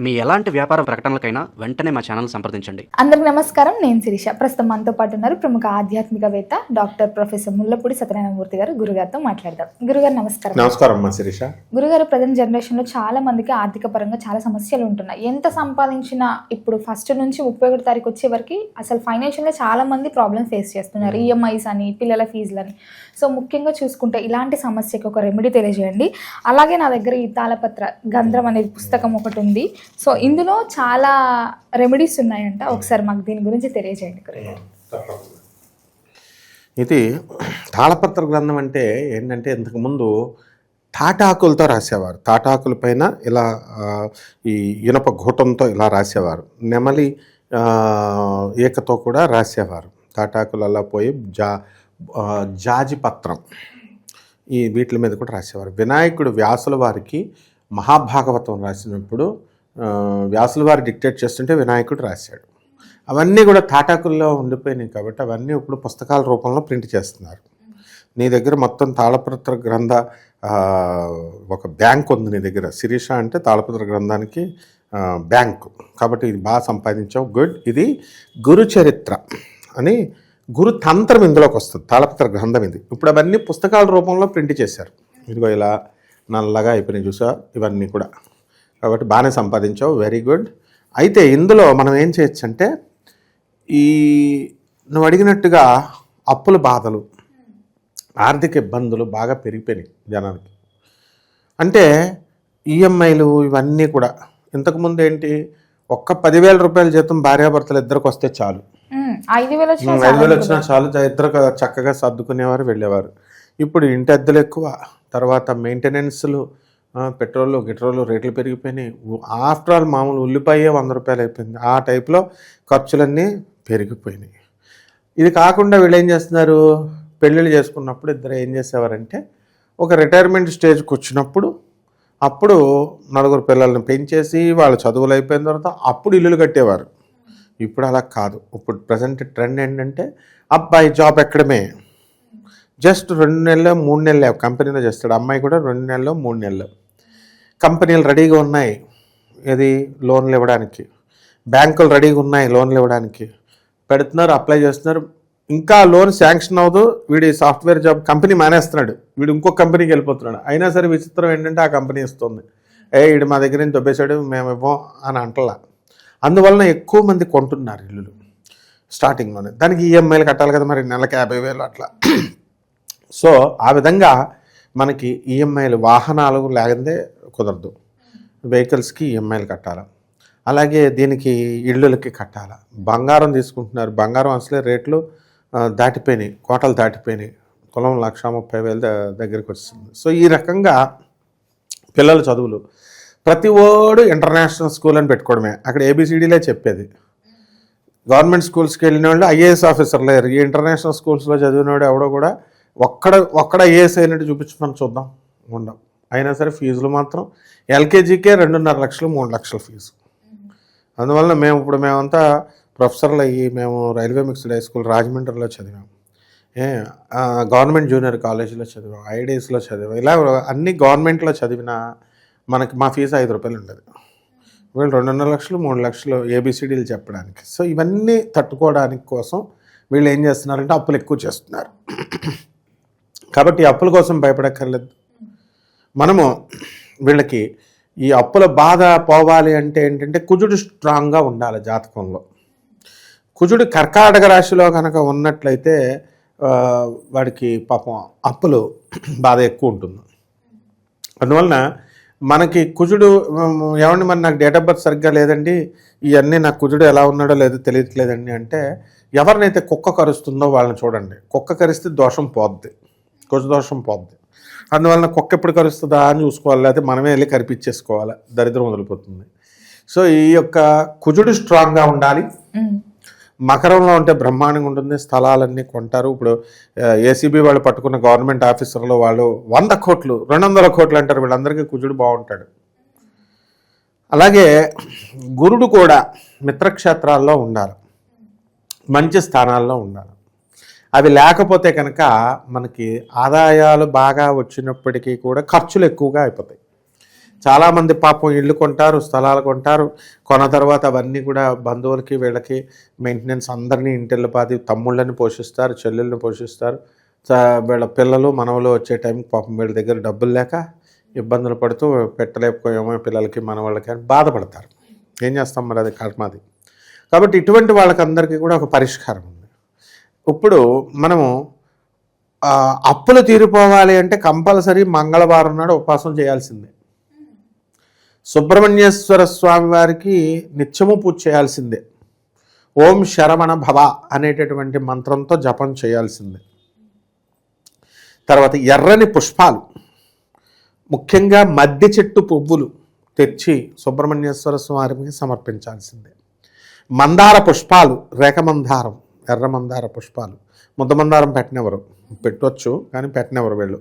మీ ఎలాంటి వ్యాపార ప్రకటనలకైనా వెంటనే మా ఛానల్ సంప్రదించండి. అందరికి నమస్కారం. నేను శిరీష. ప్రస్తుతం మనతో పాటు ఉన్నారు ప్రముఖ ఆధ్యాత్మికవేత్త డాక్టర్ ప్రొఫెసర్ ముల్లపూడి సత్యనారాయణమూర్తి గారు. గురుగారితో మాట్లాడదాం. గురుగారు నమస్కారం. నమస్కారం అమ్మా శిరీష. గురుగారు, ప్రజెంట్ జనరేషన్ లో చాలా మందికి ఆర్థిక పరంగా చాలా సమస్యలు ఉంటున్నాయి. ఎంత సంపాదించినా ఇప్పుడు ఫస్ట్ నుంచి 31 తారీఖు వచ్చే వరకు అసలు ఫైనాన్షియల్ గా చాలా మంది ప్రాబ్లమ్ ఫేస్ చేస్తున్నారు. ఈఎంఐస్ అని, పిల్లల ఫీజులని. సో ముఖ్యంగా చూసుకుంటే ఇలాంటి సమస్యకి ఒక రెమెడీ తెలియజేయండి. అలాగే నా దగ్గర ఈ తాళపత్ర గంధ్రం అనే పుస్తకం ఒకటి ఉంది. సో ఇందులో చాలా రెమెడీస్ ఉన్నాయంట. ఒకసారి మాకు దీని గురించి తెలియజేయండి. ఇది తాళపత్ర గ్రంథం అంటే ఏంటంటే, ఇంతకుముందు తాటాకులతో రాసేవారు. తాటాకుల పైన ఇలా ఈ ఇనప ఘూటంతో ఇలా రాసేవారు. నెమలి ఏకతో కూడా రాసేవారు. తాటాకులు అలా పోయి జాజి పత్రం ఈ వీటి మీద కూడా రాసేవారు. వినాయకుడు వ్యాసుల వారికి మహాభాగవతం రాసినప్పుడు వ్యాసుల వారు డిక్టేట్ చేస్తుంటే వినాయకుడు రాశాడు. అవన్నీ కూడా తాటాకుల్లో ఉండిపోయినాయి కాబట్టి అవన్నీ ఇప్పుడు పుస్తకాల రూపంలో ప్రింట్ చేస్తున్నారు. నీ దగ్గర మొత్తం తాళపత్ర గ్రంథ ఒక బ్యాంక్ ఉంది నీ దగ్గర. శిరీష అంటే తాళపత్ర గ్రంథానికి బ్యాంకు కాబట్టి ఇది బాగా సంపాదించావు, గుడ్. ఇది గురు చరిత్ర అని గురు తంత్రం ఇందులోకి వస్తుంది. తాళపత్ర గ్రంథం ఇది. ఇప్పుడు అవన్నీ పుస్తకాల రూపంలో ప్రింట్ చేశారు. ఇదిగో ఇలా నల్లగా అయిపోయినాయి చూసా, ఇవన్నీ కూడా. కాబట్టి బాగానే సంపాదించావు, వెరీ గుడ్. అయితే ఇందులో మనం ఏం చేయొచ్చు అంటే, ఈ నువ్వు అడిగినట్టుగా అప్పుల బాధలు, ఆర్థిక ఇబ్బందులు బాగా పెరిగిపోయినాయి జనానికి. అంటే ఈఎంఐలు ఇవన్నీ కూడా. ఇంతకుముందు ఏంటి, ఒక్క 10,000 రూపాయల జీతం భార్యాభర్తలు ఇద్దరికి వస్తే చాలు, 5,000 వచ్చినా చాలు, ఇద్దరు చక్కగా సర్దుకునేవారు, వెళ్ళేవారు. ఇప్పుడు ఇంటి అద్దెలు ఎక్కువ, తర్వాత మెయింటెనెన్స్లు, పెట్రోలు గిట్రోలు రేట్లు పెరిగిపోయినాయి. ఆఫ్టర్ ఆల్ మామూలు ఉల్లిపాయ 100 రూపాయలు అయిపోయింది. ఆ టైప్లో ఖర్చులన్నీ పెరిగిపోయినాయి. ఇది కాకుండా వీళ్ళు ఏం చేస్తున్నారు, పెళ్ళిళ్ళు చేసుకున్నప్పుడు ఇద్దరు ఏం చేసేవారంటే, ఒక రిటైర్మెంట్ స్టేజ్కి వచ్చినప్పుడు అప్పుడు 4 పిల్లల్ని పెంచేసి వాళ్ళ చదువులు అయిపోయిన తర్వాత అప్పుడు ఇల్లులు కట్టేవారు. ఇప్పుడు అలా కాదు. ఇప్పుడు ప్రజెంట్ ట్రెండ్ ఏంటంటే, అబ్బాయి జాబ్ ఎక్కడమే జస్ట్ 2 నెలలు 3 నెలలు కంపెనీలో చేస్తాడు, అమ్మాయి కూడా 2 నెలలు 3 నెలలు. కంపెనీలు రెడీగా ఉన్నాయి ఇది లోన్లు ఇవ్వడానికి, బ్యాంకులు రెడీగా ఉన్నాయి లోన్లు ఇవ్వడానికి, పెడుతున్నారు, అప్లై చేస్తున్నారు. ఇంకా లోన్ శాంక్షన్ అవ్వదు. వీడి సాఫ్ట్వేర్ జాబ్ కంపెనీ మానేస్తున్నాడు, వీడు ఇంకొక కంపెనీకి వెళ్ళిపోతున్నాడు. అయినా సరే విచిత్రం ఏంటంటే ఆ కంపెనీ ఇస్తుంది, వీడు మా దగ్గర నుంచి దొబ్బేశాడు మేము ఇవ్వం అని అంటలా. అందువలన ఎక్కువ మంది కొంటున్నారు ఇల్లులు స్టార్టింగ్లోనే. దానికి ఈఎంఐలు కట్టాలి కదా, మరి నెలకి 50,000 అట్లా. సో ఆ విధంగా మనకి ఈఎంఐలు, వాహనాలు లేకపోతే కుదరదు, వెహికల్స్కి ఈఎంఐలు కట్టాలి. అలాగే దీనికి ఇళ్ళకి కట్టాలి. బంగారం తీసుకుంటున్నారు, బంగారం అసలే రేట్లు దాటిపోయినాయి, కోటలు దాటిపోయినాయి. తులం 1,30,000 దగ్గరికి వస్తుంది. సో ఈ రకంగా పిల్లల చదువులు, ప్రతి ఓడు ఇంటర్నేషనల్ స్కూల్ అని పెట్టుకోవడమే, అక్కడ ఏబిసిడీలే చెప్పేది. గవర్నమెంట్ స్కూల్స్కి వెళ్ళిన వాళ్ళు ఐఏఎస్ ఆఫీసర్లు లేరు. ఈ ఇంటర్నేషనల్ స్కూల్స్లో చదివినవాడు ఎవడో కూడా ఒక్కడ ఐఏఎస్ అయినట్టు చూపించమని చూద్దాం, ఉండం. అయినా సరే ఫీజులు మాత్రం ఎల్కేజీకే 2.5 లక్షలు 3 లక్షల ఫీజు. అందువల్ల మేమంతా ప్రొఫెసర్లు అయ్యి మేము రైల్వే మిక్స్డ్ హై స్కూల్ రాజమండ్రిలో చదివాం, గవర్నమెంట్ జూనియర్ కాలేజీలో చదివాం, ఐడిఎస్లో చదివాం. ఇలా అన్ని గవర్నమెంట్లో చదివినా మనకి మా ఫీజు 5 రూపాయలు ఉండదు. వీళ్ళు 2.5 లక్షలు 3 లక్షలు ఏబిసిడీలు చెప్పడానికి. సో ఇవన్నీ తట్టుకోవడానికి కోసం వీళ్ళు ఏం చేస్తున్నారంటే అప్పులు ఎక్కువ చేస్తున్నారు. కాబట్టి అప్పుల కోసం భయపడక్కర్లేదు. మనము వీళ్ళకి ఈ అప్పుల బాధ పోవాలి అంటే ఏంటంటే, కుజుడు స్ట్రాంగ్గా ఉండాలి జాతకంలో. కుజుడు కర్కాటక రాశిలో కనుక ఉన్నట్లయితే వాడికి పాపం అప్పులు బాధ ఎక్కువ ఉంటుంది. అందువలన మనకి కుజుడు ఏమండి మరి నాకు డేట్ ఆఫ్ బర్త్ సరిగ్గా లేదండి, ఇవన్నీ నాకు కుజుడు ఎలా ఉన్నాడో లేదో తెలియట్లేదండి అంటే, ఎవరినైతే కుక్క కరుస్తుందో వాళ్ళని చూడండి. కుక్క కరిస్తే దోషం పోద్ది, కుజ దోషం పోద్ది. అందువలన కుక్క ఎప్పుడు కరుస్తుందా అని చూసుకోవాలి, లేకపోతే మనమే వెళ్ళి కరిపించేసుకోవాలి, దరిద్రం వదిలిపోతుంది. సో ఈ యొక్క కుజుడు స్ట్రాంగ్గా ఉండాలి. మకరంలో ఉంటే బ్రహ్మాండంగా ఉంటుంది, స్థలాలన్నీ కొంటారు. ఇప్పుడు ఏసీబీ వాళ్ళు పట్టుకున్న గవర్నమెంట్ ఆఫీసర్లు వాళ్ళు 100 కోట్లు 200 కోట్లు అంటారు. వీళ్ళందరికీ కుజుడు బాగుంటాడు. అలాగే గురుడు కూడా మిత్రక్షేత్రాల్లో ఉండాలి, మంచి స్థానాల్లో ఉండాలి. అవి లేకపోతే కనుక మనకి ఆదాయాలు బాగా వచ్చినప్పటికీ కూడా ఖర్చులు ఎక్కువగా అయిపోతాయి. చాలామంది పాపం ఇళ్ళు కొంటారు, స్థలాలు కొంటారు, కొన్న తర్వాత అవన్నీ కూడా బంధువులకి వీళ్ళకి మెయింటెనెన్స్, అందరినీ ఇంటిల్లపాది తమ్ముళ్ళని పోషిస్తారు, చెల్లెళ్ళని పోషిస్తారు. వీళ్ళ పిల్లలు మనవలు వచ్చే టైంకి పాపం వీళ్ళ దగ్గర డబ్బులు లేక ఇబ్బందులు పడుతూ పెట్టలేకపోయామో పిల్లలకి మనవాళ్ళకి అని బాధపడతారు. ఏం చేస్తాం మరి, అది కర్మది. కాబట్టి ఇటువంటి వాళ్ళకందరికీ కూడా ఒక పరిష్కారం ఉంది. ఇప్పుడు మనము అప్పులు తీరిపోవాలి అంటే కంపల్సరీ మంగళవారం నాడు ఉపవాసం చేయాల్సిందే. సుబ్రహ్మణ్యేశ్వర స్వామి వారికి నిత్యము పూజ చేయాల్సిందే. ఓం శరవణ భవ అనేటటువంటి మంత్రంతో జపం చేయాల్సిందే. తర్వాత ఎర్రని పుష్పాలు, ముఖ్యంగా మద్ది చెట్టు పువ్వులు తెచ్చి సుబ్రహ్మణ్యేశ్వర స్వామికి సమర్పించాల్సిందే. మందార పుష్పాలు, రేఖమందారం, ఎర్ర మందార పుష్పాలు, ముద్దమందారం పెట్టినెవరు, పెట్టవచ్చు కానీ పెట్టినెవరు వీళ్ళు,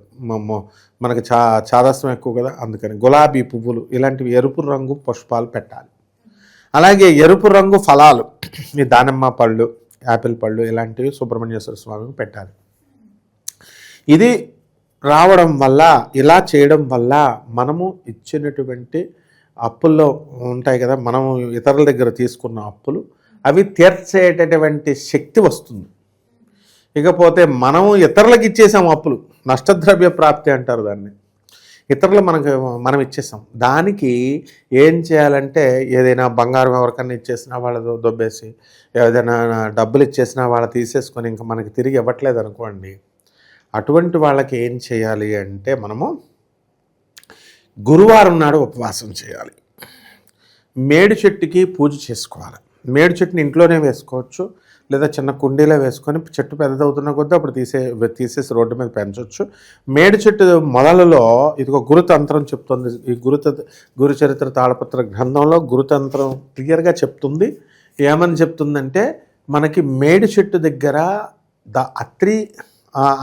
మనకి చాదస్యం ఎక్కువ కదా, అందుకని గులాబీ పువ్వులు ఇలాంటివి ఎరుపు రంగు పుష్పాలు పెట్టాలి. అలాగే ఎరుపు రంగు ఫలాలు, ఈ దానిమ్మ పళ్ళు, యాపిల్ పళ్ళు ఇలాంటివి సుబ్రహ్మణ్యేశ్వర స్వామికి పెట్టాలి. ఇది రావడం వల్ల, ఇలా చేయడం వల్ల మనము ఇచ్చినటువంటి అప్పుల్లో ఉంటాయి కదా, మనము ఇతరుల దగ్గర తీసుకున్న అప్పులు అవి తీర్చేటటువంటి శక్తి వస్తుంది. ఇకపోతే మనము ఇతరులకు ఇచ్చేసాం అప్పులు, నష్టద్రవ్య ప్రాప్తి అంటారు దాన్ని. ఇతరులు మనం ఇచ్చేసాం. దానికి ఏం చేయాలంటే, ఏదైనా బంగారం ఎవరికన్నా ఇచ్చేసినా వాళ్ళ దొబ్బేసి, ఏదైనా డబ్బులు ఇచ్చేసినా వాళ్ళ తీసేసుకొని ఇంకా మనకి తిరిగి ఇవ్వట్లేదు అనుకోండి, అటువంటి వాళ్ళకి ఏం చేయాలి అంటే, మనము గురువారం నాడు ఉపవాసం చేయాలి. మేడి చెట్టుకి పూజ చేసుకోవాలి. మేడి చెట్టుని ఇంట్లోనే వేసుకోవచ్చు, లేదా చిన్న కుండీలో వేసుకొని చెట్టు పెద్దదవుతున్న కొద్దీ అప్పుడు తీసేసి రోడ్డు మీద పెంచవచ్చు. మేడి చెట్టు మొదలలో ఇదిగో గురుతంత్రం చెప్తుంది. ఈ గురుచరిత్ర తాళపత్ర గ్రంథంలో గురుతంత్రం క్లియర్గా చెప్తుంది. ఏమని చెప్తుందంటే, మనకి మేడి చెట్టు దగ్గర అత్రి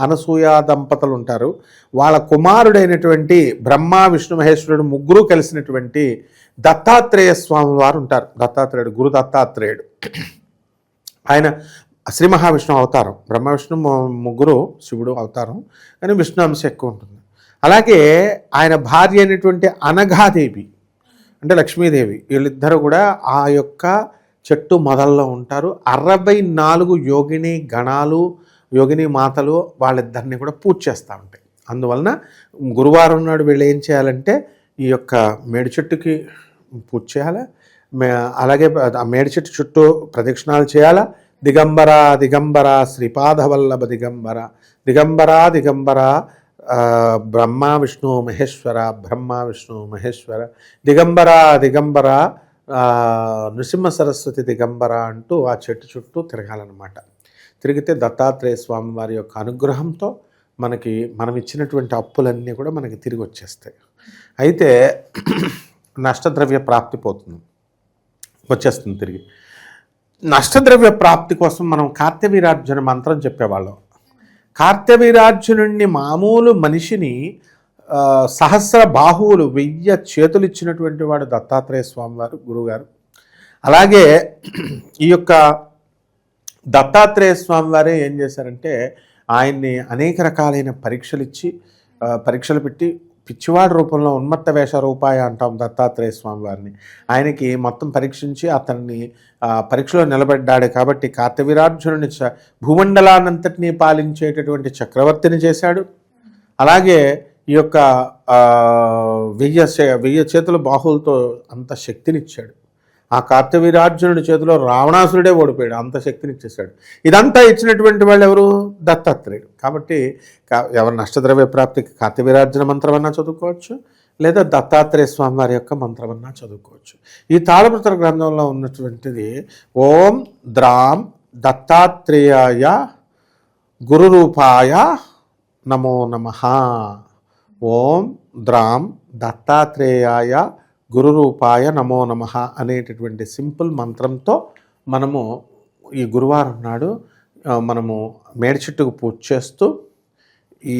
అనసూయ దంపతులు ఉంటారు. వాళ్ళ కుమారుడైనటువంటి బ్రహ్మ విష్ణు మహేశ్వరుడు ముగ్గురు కలిసినటువంటి దత్తాత్రేయ స్వామి వారు ఉంటారు. దత్తాత్రేయుడు, గురు దత్తాత్రేయుడు, ఆయన శ్రీ మహావిష్ణువు అవతారం. బ్రహ్మ విష్ణు ముగ్గురు శివుడు అవతారం, కానీ విష్ణు అంశం ఎక్కువ ఉంటుంది. అలాగే ఆయన భార్య అయినటువంటి అనఘాదేవి అంటే లక్ష్మీదేవి, వీళ్ళిద్దరూ కూడా ఆ యొక్క చెట్టు మొదల్లో ఉంటారు. 64 యోగిని గణాలు, యోగిని మాతలు వాళ్ళిద్దరిని కూడా పూజ చేస్తూ ఉంటాయి. అందువలన గురువారం నాడు వీళ్ళు ఏం చేయాలంటే, ఈ యొక్క మేడి చెట్టుకి పూజ చేయాలి. అలాగే ఆ మేడి చెట్టు చుట్టూ ప్రదక్షిణాలు చేయాలా. దిగంబర దిగంబర శ్రీపాదవల్లభ దిగంబర, దిగంబర దిగంబర బ్రహ్మ విష్ణు మహేశ్వర, బ్రహ్మ విష్ణు మహేశ్వర, దిగంబర దిగంబర నృసింహ సరస్వతి దిగంబర అంటూ ఆ చెట్టు చుట్టూ తిరగాలన్నమాట. తిరిగితే దత్తాత్రేయ స్వామి వారి యొక్క అనుగ్రహంతో మనం ఇచ్చినటువంటి అప్పులన్నీ కూడా మనకి తిరిగి వచ్చేస్తాయి. అయితే నష్టద్రవ్య ప్రాప్తి వచ్చేస్తుంది తిరిగి. నష్టద్రవ్య ప్రాప్తి కోసం మనం కార్త్యవీరార్జున మంత్రం చెప్పేవాళ్ళం. కార్త్యవీరార్జునుడిని మామూలు మనిషిని సహస్ర బాహువులు 1000 చేతులు ఇచ్చినటువంటి వాడు దత్తాత్రేయ స్వామి వారు గురువుగారు. అలాగే ఈ యొక్క దత్తాత్రేయ స్వామి వారే ఏం చేశారంటే, ఆయన్ని అనేక రకాలైన పరీక్షలు పెట్టి పిచ్చివాడి రూపంలో ఉన్మత్త వేష రూపాయ అంటాం దత్తాత్రేయ స్వామి వారిని. ఆయనకి మొత్తం పరీక్షించి అతన్ని పరీక్షలో నిలబడ్డాడు కాబట్టి కార్తవీరార్జునుని భూమండలానంతటినీ పాలించేటటువంటి చక్రవర్తిని చేశాడు. అలాగే ఈ యొక్క 1000 చేతుల బాహువులతో అంత శక్తినిచ్చాడు. ఆ కార్తవీరార్జునుడి చేతిలో రావణాసురుడే ఓడిపోయాడు, అంత శక్తినిచ్చేశాడు. ఇదంతా ఇచ్చినటువంటి వాళ్ళు ఎవరు? దత్తాత్రేయుడు. కాబట్టి ఎవరు నష్టద్రవ్య ప్రాప్తికి కార్తవీరార్జున మంత్రం అన్నా చదువుకోవచ్చు, లేదా దత్తాత్రేయ స్వామి వారి యొక్క మంత్రం అన్నా చదువుకోవచ్చు. ఈ తాళపత్ర గ్రంథంలో ఉన్నటువంటిది ఓం ద్రాం దత్తాత్రేయాయ గురురూపాయ నమో నమః. ఓం ద్రాం దత్తాత్రేయాయ గురురూపాయ నమో నమః అనేటటువంటి సింపుల్ మంత్రంతో మనము ఈ గురువారం నాడు మనము మేడి చెట్టుకు పూజ చేస్తూ ఈ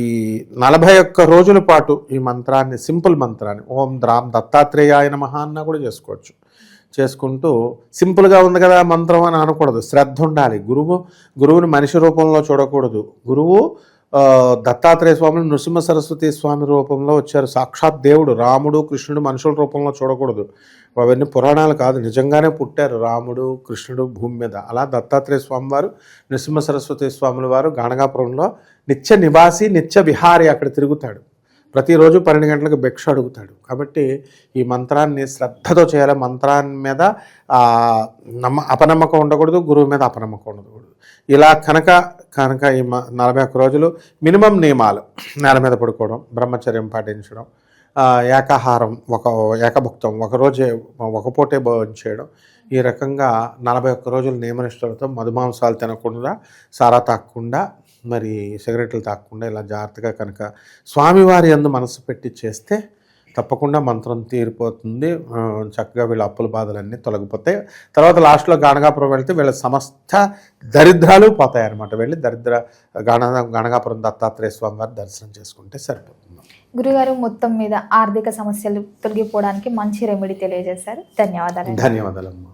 41 రోజుల పాటు ఈ మంత్రాన్ని, సింపుల్ మంత్రాన్ని ఓం ద్రాం దత్తాత్రేయాయ నమః అన్నా కూడా చేసుకోవచ్చు. చేసుకుంటూ సింపుల్గా ఉంది కదా మంత్రం అని అనకూడదు, శ్రద్ధ ఉండాలి. గురువుని మనిషి రూపంలో చూడకూడదు. గురువు దత్తాత్రేయ స్వాములు నృసింహ సరస్వతి స్వామి రూపంలో వచ్చారు. సాక్షాత్ దేవుడు రాముడు కృష్ణుడు మనుషుల రూపంలో చూడకూడదు, అవన్నీ పురాణాలు కాదు, నిజంగానే పుట్టారు రాముడు కృష్ణుడు భూమి మీద. అలా దత్తాత్రేయ స్వామి వారు నృసింహ సరస్వతి స్వాముల వారు గాణగాపురంలో నిత్య నివాసి నిత్య విహారి, అక్కడ తిరుగుతాడు. ప్రతిరోజు 12 గంటలకు భిక్ష అడుగుతాడు. కాబట్టి ఈ మంత్రాన్ని శ్రద్ధతో చేయాలి. మంత్రాన్ని మీద అపనమ్మకం ఉండకూడదు, గురువు మీద అపనమ్మకం ఉండకూడదు. ఇలా కనుక ఈ 41 రోజులు మినిమం నియమాలు: నేల మీద పడుకోవడం, బ్రహ్మచర్యం పాటించడం, ఏకాహారం, ఏకభుక్తం, ఒకరోజే ఒక పూటే భోజనం చేయడం, ఈ రకంగా 41 రోజులు నియమనిష్టలతో మధుమాంసాలు తినకుండా, సారా తాగకుండా, మరి సిగరెట్లు తాగకుండా ఇలా జాగ్రత్తగా కనుక స్వామివారి యందు మనసు పెట్టి చేస్తే తప్పకుండా మంత్రం తీరిపోతుంది. చక్కగా వీళ్ళ అప్పుల బాధలన్నీ తొలగిపోతాయి. తర్వాత లాస్ట్లో గాణగాపురం వెళ్తే వీళ్ళ సమస్త దరిద్రాలు పోతాయి అన్నమాట. వెళ్ళి గాణగాపురం దత్తాత్రేయ స్వామి వారి దర్శనం చేసుకుంటే సరిపోతుంది. గురుగారు, మొత్తం మీద ఆర్థిక సమస్యలు తొలగిపోవడానికి మంచి రెమెడీ తెలియజేశారు. ధన్యవాదాలు. ధన్యవాదాలమ్మా.